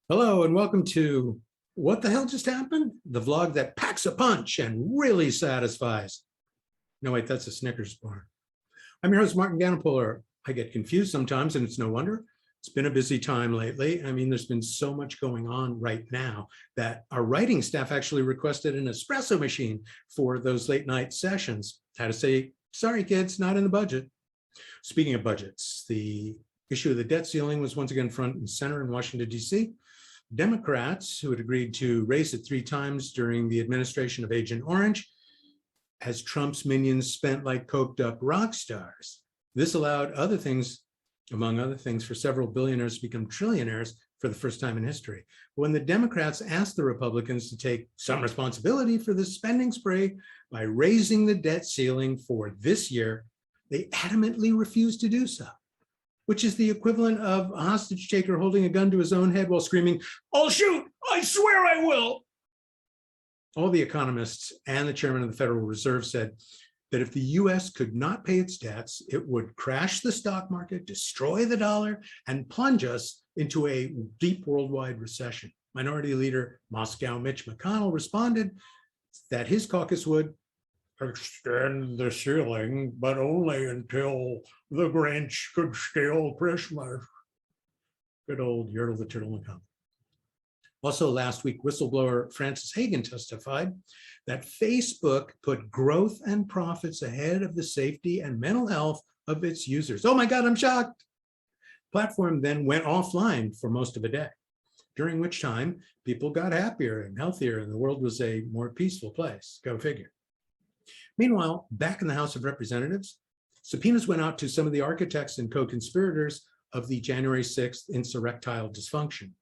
Hello and welcome to What the Hell Just Happened? The vlog that packs a punch and really satisfies. No, wait, that's a Snickers bar. I'm your host, Martin Ganipoler. I get confused sometimes, and it's no wonder. It's been a busy time lately. I mean, there's been so much going on right now that our writing staff actually requested an espresso machine for those late night sessions. Had to say, sorry, kids, not in the budget. Speaking of budgets, the issue of the debt ceiling was once again front and center in Washington, D.C. Democrats, who had agreed to raise it 3 times during the administration of Agent Orange, as Trump's minions spent like coked up rock stars. This allowed other things, among other things, for several billionaires to become trillionaires for the first time in history. When the Democrats asked the Republicans to take some responsibility for this spending spree by raising the debt ceiling for this year, they adamantly refused to do so, which is the equivalent of a hostage taker holding a gun to his own head while screaming, "I'll shoot, I swear I will." All the economists and the chairman of the Federal Reserve said that if the US could not pay its debts, it would crash the stock market, destroy the dollar, and plunge us into a deep worldwide recession. Minority Leader Moscow Mitch McConnell responded that his caucus would extend the ceiling, but only until the Grinch could steal Christmas. Good old Yertle the Turtle McConnell. Also last week, whistleblower Frances Haugen testified that Facebook put growth and profits ahead of the safety and mental health of its users. Oh my God, I'm shocked. The platform then went offline for most of a day, during which time people got happier and healthier and the world was a more peaceful place. Go figure. Meanwhile, back in the House of Representatives, subpoenas went out to some of the architects and co-conspirators of the January 6th insurrectile dysfunction.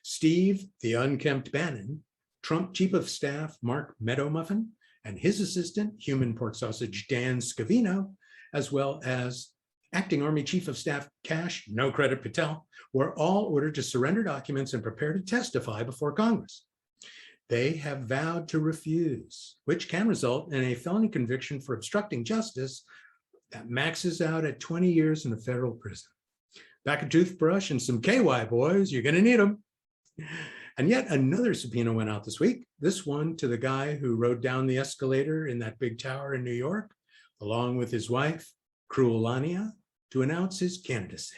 Steve, the unkempt Bannon, Trump Chief of Staff Mark Meadow-Muffin, and his assistant, human pork sausage Dan Scavino, as well as Acting Army Chief of Staff Kash, no credit Patel, were all ordered to surrender documents and prepare to testify before Congress. They have vowed to refuse, which can result in a felony conviction for obstructing justice that maxes out at 20 years in a federal prison. Back a toothbrush and some KY, boys, you're gonna need them. And yet another subpoena went out this week, this one to the guy who rode down the escalator in that big tower in New York, along with his wife, Cruelania, to announce his candidacy.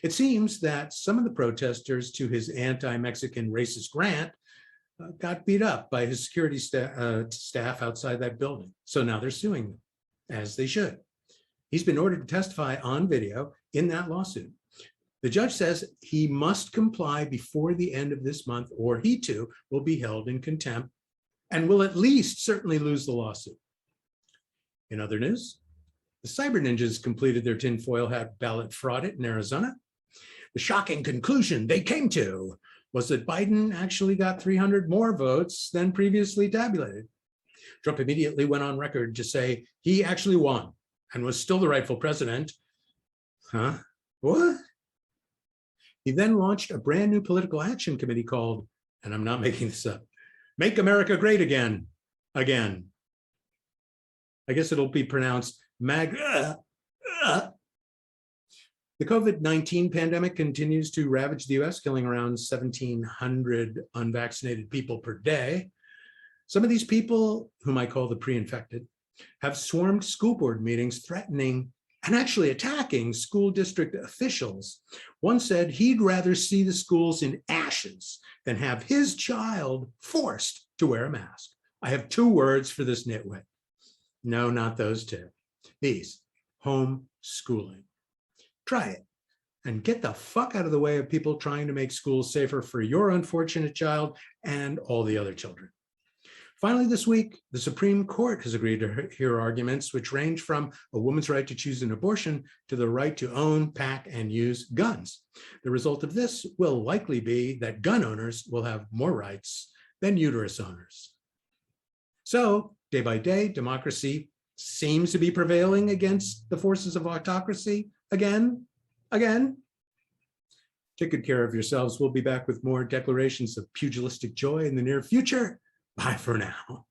It seems that some of the protesters to his anti-Mexican racist rant got beat up by his security staff outside that building. So now they're suing them, as they should. He's been ordered to testify on video in that lawsuit. The judge says he must comply before the end of this month, or he too will be held in contempt and will at least certainly lose the lawsuit. In other news, the cyber ninjas completed their tinfoil hat ballot fraud in Arizona. The shocking conclusion they came to was that Biden actually got 300 more votes than previously tabulated. Trump immediately went on record to say he actually won and was still the rightful president. Huh? What? He then launched a brand new political action committee called, and I'm not making this up, Make America Great Again, Again. I guess it'll be pronounced MAGA. The COVID-19 pandemic continues to ravage the US, killing around 1,700 unvaccinated people per day. Some of these people, whom I call the pre-infected, have swarmed school board meetings threatening and actually attacking school district officials. One said he'd rather see the schools in ashes than have his child forced to wear a mask. I have 2 words for this nitwit. No, not those 2. These, homeschooling. Try it and get the fuck out of the way of people trying to make schools safer for your unfortunate child and all the other children. Finally, this week, the Supreme Court has agreed to hear arguments which range from a woman's right to choose an abortion to the right to own, pack, and use guns. The result of this will likely be that gun owners will have more rights than uterus owners. So, day by day, democracy seems to be prevailing against the forces of autocracy again. Take good care of yourselves. We'll be back with more declarations of pugilistic joy in the near future. Bye for now.